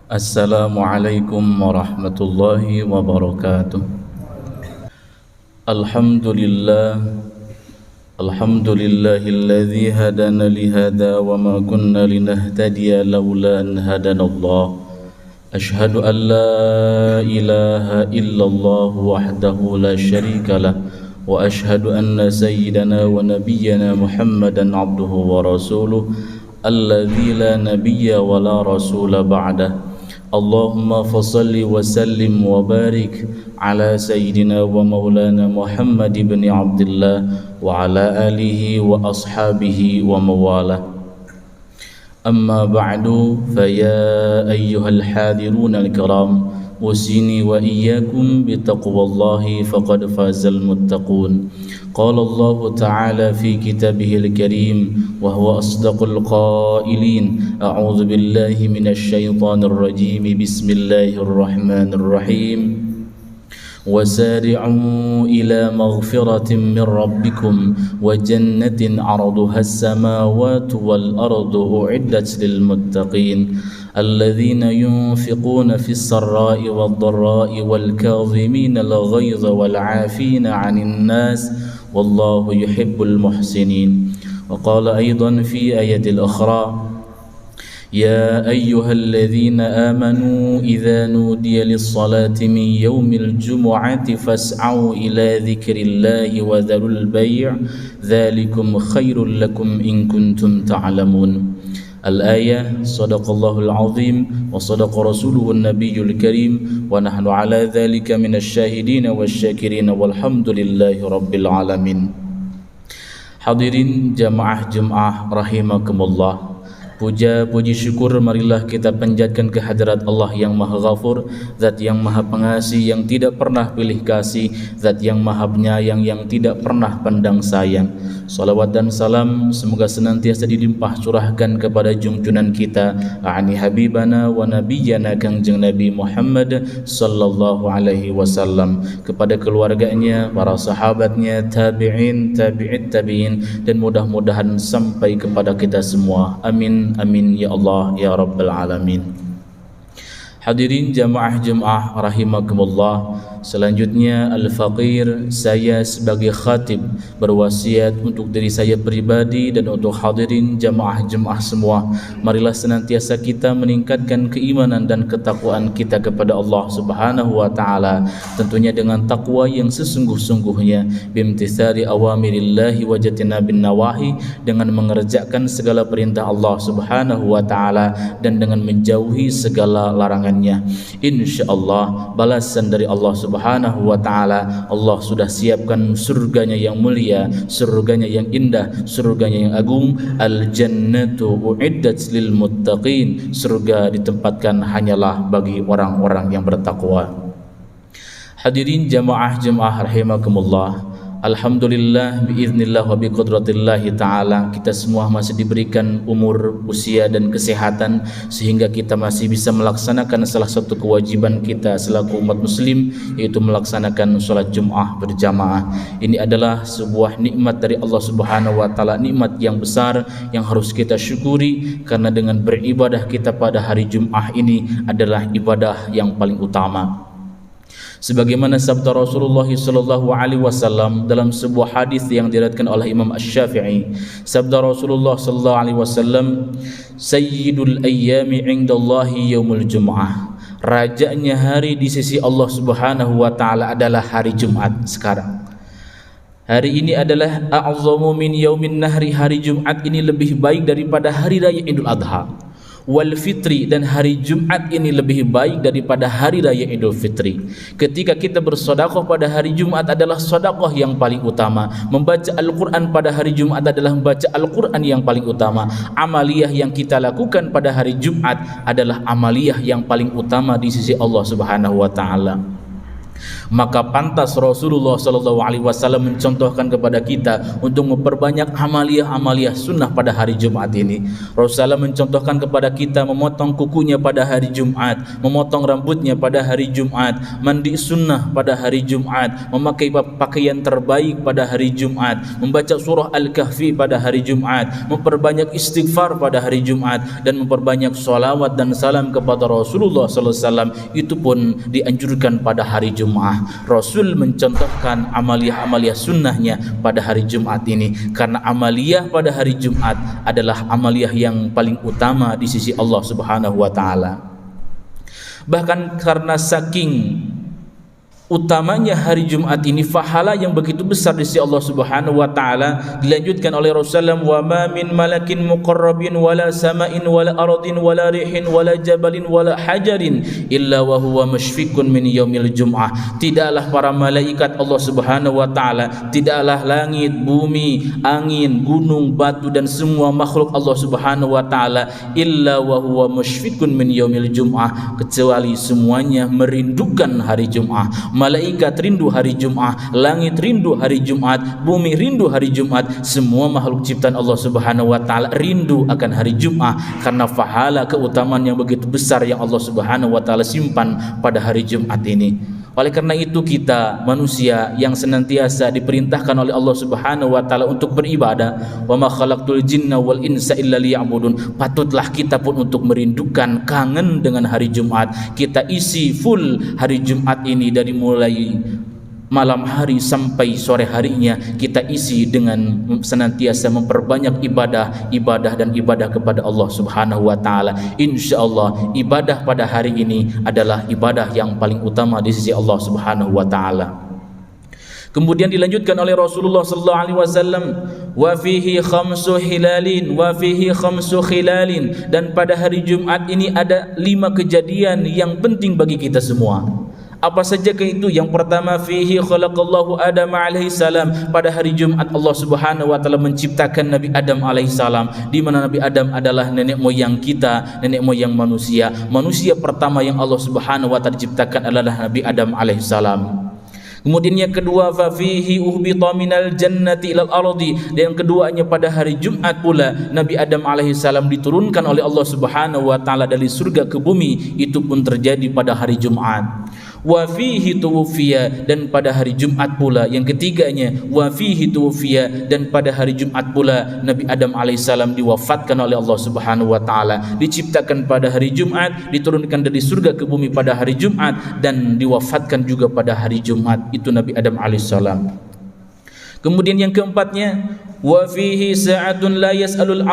Assalamualaikum warahmatullahi wabarakatuh. Alhamdulillah, alhamdulillahilladzi hadana lihada wa ma kunna linahtadiya laula an hadanallah. Ashhadu an la ilaha illallah wahdahu la syarika lah wa ashhadu anna sayyidana wa nabiyyana Muhammadan abduhu wa rasuluh alladzi la nabiyya wa la rasula ba'dah. Allahumma fasalli wa sallim wa barik ala sayyidina wa maulana Muhammad ibn Abdullah wa ala alihi wa ashabihi wa mawalah. Amma ba'du, faya ayyuhal hadirun al-kiram, usini wa iyyakum bitaqwallahi faqad fazal muttaqun. Qala Allah Ta'ala fi kitabihil karim wa huwa asdaqul qailin. A'udzu billahi minasy syaithanir rajim. Bismillahirrahmanirrahim. وسارعوا إلى مغفرة من ربكم وجنة عرضها السماوات والأرض أعدت للمتقين الذين ينفقون في السراء والضراء والكاظمين الغيظ والعافين عن الناس والله يحب المحسنين. وقال أيضا في آية الأخرى: يا أيها الذين آمنوا إذا نودي للصلاة من يوم الجمعة فاسعوا إلى ذكر الله وذروا البيع ذلكم خير لكم إن كنتم تعلمون. الآية. صدق الله العظيم وصدق رسوله النبي الكريم ونحن على ذلك من الشاهدين والشاكرين والحمد لله رب العالمين. Hadirin jamaah rahimakumullah. Puja, puji, syukur marilah kita panjatkan kehadirat Allah yang Maha Ghafur, Zat yang Maha Pengasih, yang tidak pernah pilih kasih, Zat yang Maha Penyayang, yang tidak pernah pandang sayang. Salawat dan salam semoga senantiasa dilimpah curahkan kepada junjungan kita, ani habibana wa nabiyyana Kangjeng Nabi Muhammad sallallahu alaihi wasallam, kepada keluarganya, para sahabatnya, tabi'in, tabi'it tabi'in, dan mudah-mudahan sampai kepada kita semua. Amin. Amin ya Allah ya Rabbal Alamin. Hadirin jamaah rahimakumullah. Selanjutnya Al-Faqir, saya sebagai khatib berwasiat untuk diri saya pribadi dan untuk hadirin jamaah semua, marilah senantiasa kita meningkatkan keimanan dan ketakwaan kita kepada Allah Subhanahu wa taala, tentunya dengan takwa yang sesungguh-sungguhnya, bimtithali awamirillahi wa jatinabin nawahi, dengan mengerjakan segala perintah Allah Subhanahu wa taala dan dengan menjauhi segala larangannya. Insyaallah balasan dari Allah Subhanahu wa ta'ala, Allah sudah siapkan surganya yang mulia, surganya yang indah, surganya yang agung. Al-jannatu u'iddat lil muttaqin, surga ditempatkan hanyalah bagi orang-orang yang bertakwa. Hadirin jamaah rahimakumullah. Alhamdulillah biiznillah wa biqudratillahi ta'ala, kita semua masih diberikan umur, usia dan kesehatan sehingga kita masih bisa melaksanakan salah satu kewajiban kita selaku umat muslim, yaitu melaksanakan sholat Jum'ah berjamaah. Ini adalah sebuah nikmat dari Allah Subhanahu wa taala, nikmat yang besar yang harus kita syukuri, karena dengan beribadah kita pada hari Jum'ah ini adalah ibadah yang paling utama. Sebagaimana sabda Rasulullah sallallahu alaihi wasallam dalam sebuah hadis yang diriwayatkan oleh Imam Asy-Syafi'i, sabda Rasulullah sallallahu alaihi wasallam, sayyidul ayyami 'indallahi yaumul jum'ah, rajanya hari di sisi Allah Subhanahu wa taala adalah hari Jumat sekarang. Hari ini adalah a'zamu min yaumin nahri, hari Jumat ini lebih baik daripada hari raya Idul Adha. Wal fitri, dan hari Jumat ini lebih baik daripada hari raya Idul Fitri. Ketika kita bersedekah pada hari Jumat adalah sedekah yang paling utama. Membaca Al-Quran pada hari Jumat adalah membaca Al-Quran yang paling utama. Amaliyah yang kita lakukan pada hari Jumat adalah amaliyah yang paling utama di sisi Allah Subhanahu wa taala. Maka pantas Rasulullah SAW mencontohkan kepada kita untuk memperbanyak amaliah-amaliah sunnah pada hari Jumat ini. Rasulullah mencontohkan kepada kita memotong kukunya pada hari Jumat, memotong rambutnya pada hari Jumat, mandi sunnah pada hari Jumat, memakai pakaian terbaik pada hari Jumat, membaca surah Al-Kahfi pada hari Jumat, memperbanyak istighfar pada hari Jumat, dan memperbanyak salawat dan salam kepada Rasulullah SAW. Itu pun dianjurkan pada hari Jumat. Rasul mencontohkan amaliah-amaliah sunnahnya pada hari Jumat ini, karena amaliah pada hari Jumat adalah amaliah yang paling utama di sisi Allah Subhanahu wa taala. Bahkan karena saking utamanya hari Jumat ini, pahala yang begitu besar di sisi Allah Subhanahu wa taala, dilanjutkan oleh Rasulullah, wa ma min malakin muqarrabin wala sama'in wala ardin wala rihin wala jabalin wala hajarin illa wa huwa musyfiqun min yaumil jum'ah. Tidaklah para malaikat Allah Subhanahu wa taala, tidaklah langit, bumi, angin, gunung, batu dan semua makhluk Allah Subhanahu wa taala illa wa huwa musyfiqun min yaumil jum'ah, kecuali semuanya merindukan hari Jumat. Malaikat rindu hari Jumat, langit rindu hari Jumat, bumi rindu hari Jumat, semua makhluk ciptaan Allah Subhanahu wa taala rindu akan hari Jumat, karena pahala keutamaan yang begitu besar yang Allah Subhanahu wa taala simpan pada hari Jumat ini. Oleh karena itu, kita manusia yang senantiasa diperintahkan oleh Allah Subhanahu wa taala untuk beribadah, wa ma khalaqtul jinna wal insa illa liya'budun, patutlah kita pun untuk merindukan, kangen dengan hari Jumat. Kita isi full hari Jumat ini, dari mulai malam hari sampai sore harinya kita isi dengan senantiasa memperbanyak ibadah dan ibadah kepada Allah Subhanahu wa taala. Insyaallah ibadah pada hari ini adalah ibadah yang paling utama di sisi Allah Subhanahu wa taala. Kemudian dilanjutkan oleh Rasulullah sallallahu alaihi wasallam, wa fihi khamsu hilalin wa fihi khamsu khilalin, dan pada hari Jumat ini ada 5 kejadian yang penting bagi kita semua. Apa saja itu? Yang pertama, fihi khalaqallahu Adam alaihi salam. Pada hari Jumat Allah Subhanahu wa taala menciptakan Nabi Adam alaihi salam, di mana Nabi Adam adalah nenek moyang kita, nenek moyang manusia. Manusia pertama yang Allah Subhanahu wa taala ciptakan adalah Nabi Adam alaihi salam. Kemudian yang kedua, fa fihi uhbita minal jannati ilal ardi, dan yang keduanya pada hari Jumat pula Nabi Adam alaihi salam diturunkan oleh Allah Subhanahu wa taala dari surga ke bumi. Itu pun terjadi pada hari Jumat. Wa fihi tuwfiya, dan pada hari Jumat pula yang ketiganya, wa fihi tuwfiya, dan pada hari Jumat pula Nabi Adam alaihissalam diwafatkan oleh Allah Subhanahu wa taala, diciptakan pada hari Jumat, diturunkan dari surga ke bumi pada hari Jumat, dan diwafatkan juga pada hari Jumat. Itu Nabi Adam alaihissalam. Kemudian yang keempatnya, wa fihi sa'atun la yas'alul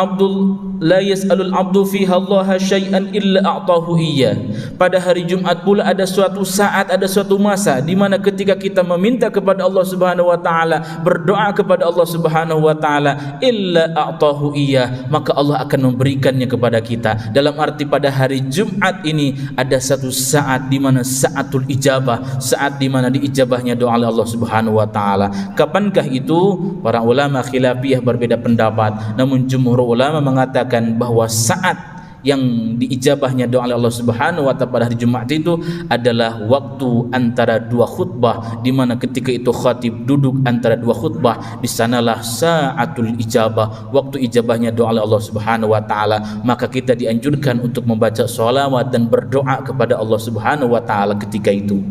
'abdu fiha Allah syai'an illa a'tahu iyyah. Pada hari Jumat pula ada suatu saat, ada suatu masa di mana ketika kita meminta kepada Allah Subhanahu wa taala, berdoa kepada Allah Subhanahu wa taala, illa a'tahu iyyah, maka Allah akan memberikannya kepada kita. Dalam arti pada hari Jumat ini ada satu saat di mana saatul ijabah, saat di mana diijabahnya doa Allah Subhanahu wa taala. Kapankah itu? Para ulama khilafiyah berbeda pendapat, namun jumhur ulama mengatakan bahwa saat yang diijabahnya doa Allah Subhanahu wa taala pada hari Jumat itu adalah waktu antara 2 khutbah, di mana ketika itu khatib duduk antara 2 khutbah, di sanalah saatul ijabah, waktu ijabahnya doa Allah Subhanahu wa taala. Maka kita dianjurkan untuk membaca sholawat dan berdoa kepada Allah Subhanahu wa taala ketika itu.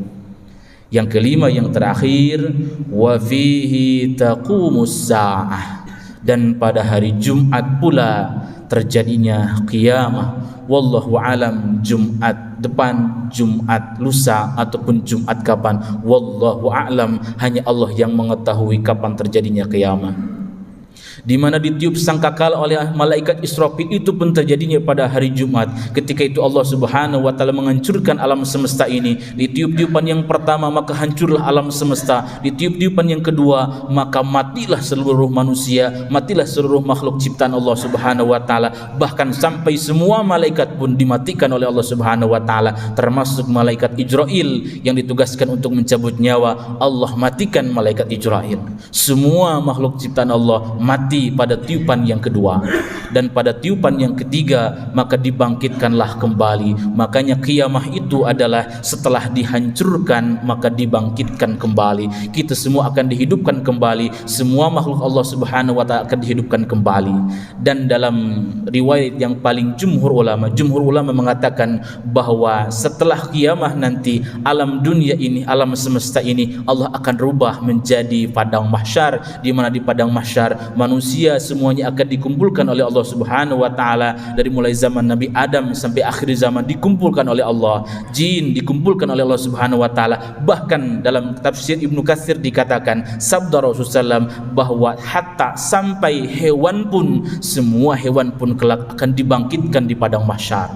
Yang kelima, yang terakhir, wa fihi taqumus saah, dan pada hari Jumat pula terjadinya qiyamah. Wallahu alam, Jumat depan, Jumat lusa, ataupun Jumat kapan, wallahu alam, hanya Allah yang mengetahui kapan terjadinya qiyamah. Di mana ditiup sangkakala oleh malaikat Israfil, itu pun terjadinya pada hari Jumat. Ketika itu Allah Subhanahu wa taala menghancurkan alam semesta ini. Ditiup-tiupan yang pertama maka hancurlah alam semesta. Ditiup-tiupan yang kedua maka matilah seluruh manusia, matilah seluruh makhluk ciptaan Allah Subhanahu wa taala. Bahkan sampai semua malaikat pun dimatikan oleh Allah Subhanahu wa taala, termasuk malaikat Ijrail yang ditugaskan untuk mencabut nyawa. Allah matikan malaikat Ijrail. Semua makhluk ciptaan Allah mati mati pada tiupan yang kedua, dan pada tiupan yang ketiga maka dibangkitkanlah kembali. Makanya kiamah itu adalah setelah dihancurkan maka dibangkitkan kembali. Kita semua akan dihidupkan kembali, semua makhluk Allah Subhanahu wa taala akan dihidupkan kembali. Dan dalam riwayat yang paling jumhur ulama mengatakan bahwa setelah kiamah nanti alam dunia ini, alam semesta ini Allah akan rubah menjadi padang mahsyar, di mana di padang mahsyar manusia semuanya akan dikumpulkan oleh Allah Subhanahu wa taala, dari mulai zaman Nabi Adam sampai akhir zaman dikumpulkan oleh Allah, jin dikumpulkan oleh Allah Subhanahu wa taala. Bahkan dalam tafsir Ibnu Katsir dikatakan sabda Rasulullah SAW bahwa hatta sampai hewan pun, semua hewan pun kelak akan dibangkitkan di padang mahsyar.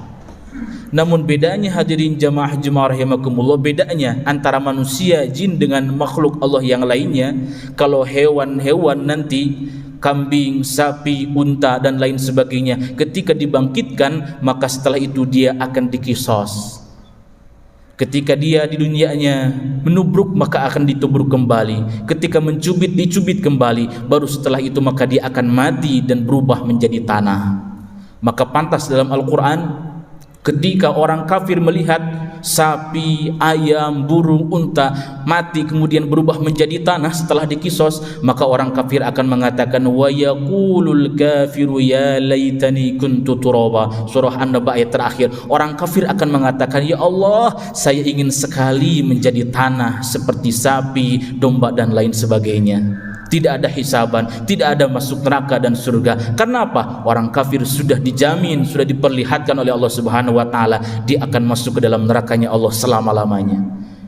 Namun bedanya hadirin jamaah rahimakumullah, bedanya antara manusia, jin dengan makhluk Allah yang lainnya, kalau hewan-hewan nanti kambing, sapi, unta dan lain sebagainya ketika dibangkitkan maka setelah itu dia akan dikisos. Ketika dia di dunianya menubruk maka akan ditubruk kembali, ketika mencubit dicubit kembali, baru setelah itu maka dia akan mati dan berubah menjadi tanah. Maka pantas dalam Al-Quran ketika orang kafir melihat sapi, ayam, burung, unta mati kemudian berubah menjadi tanah setelah dikisos, maka orang kafir akan mengatakan wa yaqulul kafiru ya laitani kuntu turaba. Surah An-Naba ayat terakhir. Orang kafir akan mengatakan, ya Allah, saya ingin sekali menjadi tanah seperti sapi, domba dan lain sebagainya. Tidak ada hisaban, tidak ada masuk neraka dan surga. Karena apa? Orang kafir sudah dijamin, sudah diperlihatkan oleh Allah Subhanahu wa taala dia akan masuk ke dalam nerakanya Allah selama-lamanya.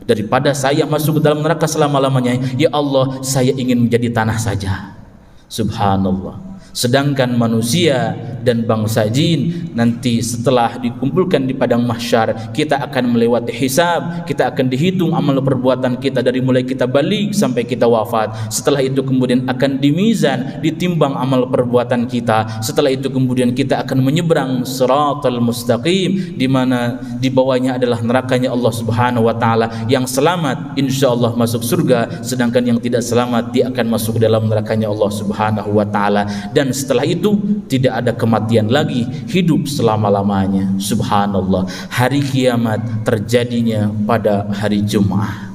Daripada saya masuk ke dalam neraka selama-lamanya, ya Allah, saya ingin menjadi tanah saja. Subhanallah. Sedangkan manusia dan bangsa jin nanti setelah dikumpulkan di padang mahsyar, kita akan melewati hisab, kita akan dihitung amal perbuatan kita dari mulai kita balik sampai kita wafat. Setelah itu kemudian akan dimizan, ditimbang amal perbuatan kita. Setelah itu kemudian kita akan menyeberang siratal mustaqim, di mana di bawahnya adalah nerakanya Allah Subhanahu wa taala. Yang selamat insyaallah masuk surga, sedangkan yang tidak selamat dia akan masuk dalam nerakanya Allah Subhanahu wa taala. Dan setelah itu tidak ada kematian lagi, hidup selama-lamanya. Subhanallah. Hari kiamat terjadinya pada hari Jumat.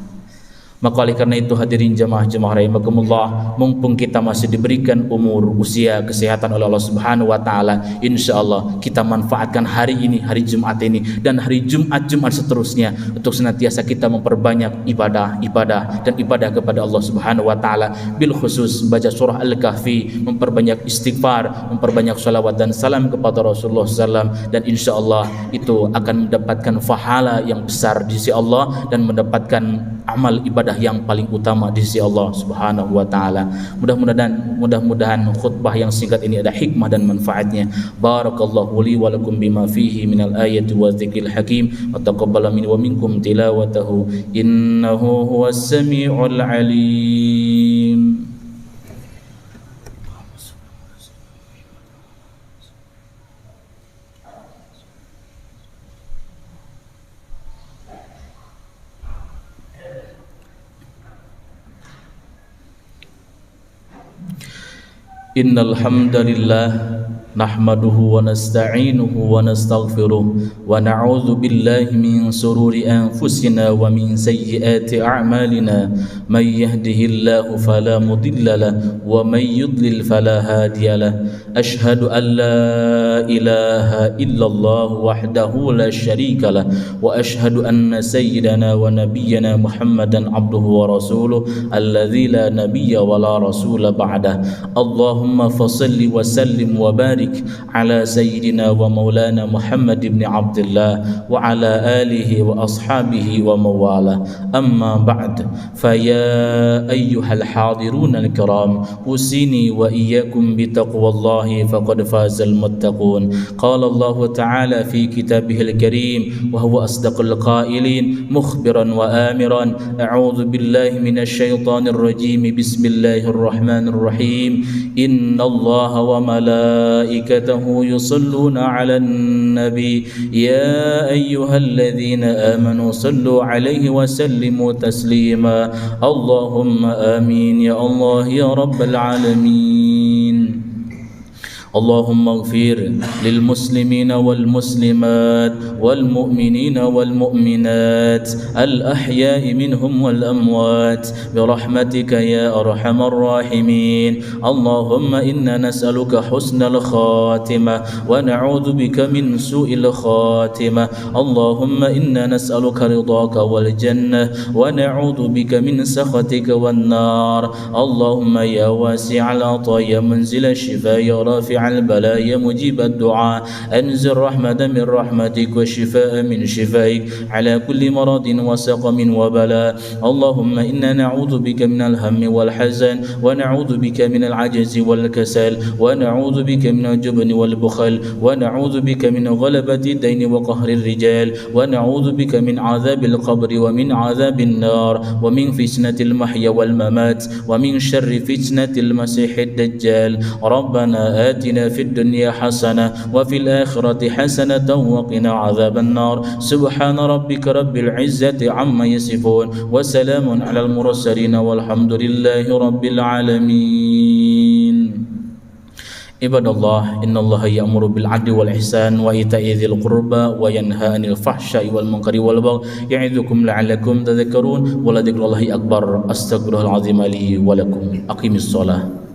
Maka oleh karena itu hadirin jamaah rahimakumullah, mumpung kita masih diberikan umur, usia, kesehatan oleh Allah Subhanahu wa taala, insyaallah kita manfaatkan hari ini, hari Jumat ini dan hari Jumat seterusnya untuk senantiasa kita memperbanyak ibadah dan ibadah kepada Allah Subhanahu wa taala, bil khusus baca surah Al-Kahfi, memperbanyak istighfar, memperbanyak salawat dan salam kepada Rasulullah SAW, dan insyaallah itu akan mendapatkan pahala yang besar di sisi Allah dan mendapatkan amal ibadah yang paling utama di sisi Allah Subhanahu wa taala. Mudah-mudahan khutbah yang singkat ini ada hikmah dan manfaatnya. Barakallahu li wa lakum bima fihi minal ayati wa dzikril hakim wa taqabbala minni wa minkum tilawatahu innahu huwas samiul alim. Innal hamdalillah nahmaduhu wa nasta'inuhu wa nastaghfiruh wa na'udzu billahi min sururi anfusina wa min sayyiati a'malina may yahdihillahu fala mudilla lahu wa may yudlil fala hadiya lahu ashhadu an la ilaha illallah wahdahu la syarika lahu wa ashhadu anna sayyidana wa nabiyyana Muhammadan abduhu wa rasuluh alladzi la nabiyya wa la rasula ba'dah. Allahumma fasalli wa sallim wa barik على سيدنا ومولانا محمد بن عبد الله وعلى آله وأصحابه ومواله. أما بعد فيا أيها الحاضرون الكرام أوصيني وإياكم بتقوى الله فقد فاز المتقون. قال الله تعالى في كتابه الكريم وهو أصدق القائلين مخبرا وآمرا أعوذ بالله من الشيطان الرجيم بسم الله الرحمن الرحيم إن الله وملائكته يصلون على النبي يا أيها الذين آمنوا صلوا عليه وسلموا تسليما اللهم آمين يا الله يا رب العالمين. اللهم اغفر للمسلمين والمسلمات والمؤمنين والمؤمنات الأحياء منهم والأموات برحمتك يا أرحم الراحمين. اللهم إنا نسألك حسن الخاتمة ونعوذ بك من سوء الخاتمة. اللهم إنا نسألك رضاك والجنة ونعوذ بك من سخطك والنار. اللهم يا واسع العطاء يا منزل الشفاء يا رافع البلاء يا مجيب الدعاء أنزل رحمة من رحمتك وشفاء من شفائك على كل مرض وسقم وبلاء. اللهم إنا نعوذ بك من الهم والحزن ونعوذ بك من العجز والكسل ونعوذ بك من الجبن والبخل ونعوذ بك من غلبة الدين وقهر الرجال ونعوذ بك من عذاب القبر ومن عذاب النار ومن فتنة المحيا والممات ومن شر فتنة المسيح الدجال. ربنا آتنا في الدنيا حسنة وفي الآخرة حسنة وقنا عذاب النار. سبحان ربك رب العزة عما يصفون وسلام على المرسلين والحمد لله رب العالمين. عباد الله إن الله يأمر بالعدل والإحسان وإيتاء ذي القربى وينهى عن الفحشاء والمنكر والبغي يعظكم لعلكم تذكرون ولذكر الله أكبر. أستغفر الله العظيم لي ولكم. أقيموا الصلاة.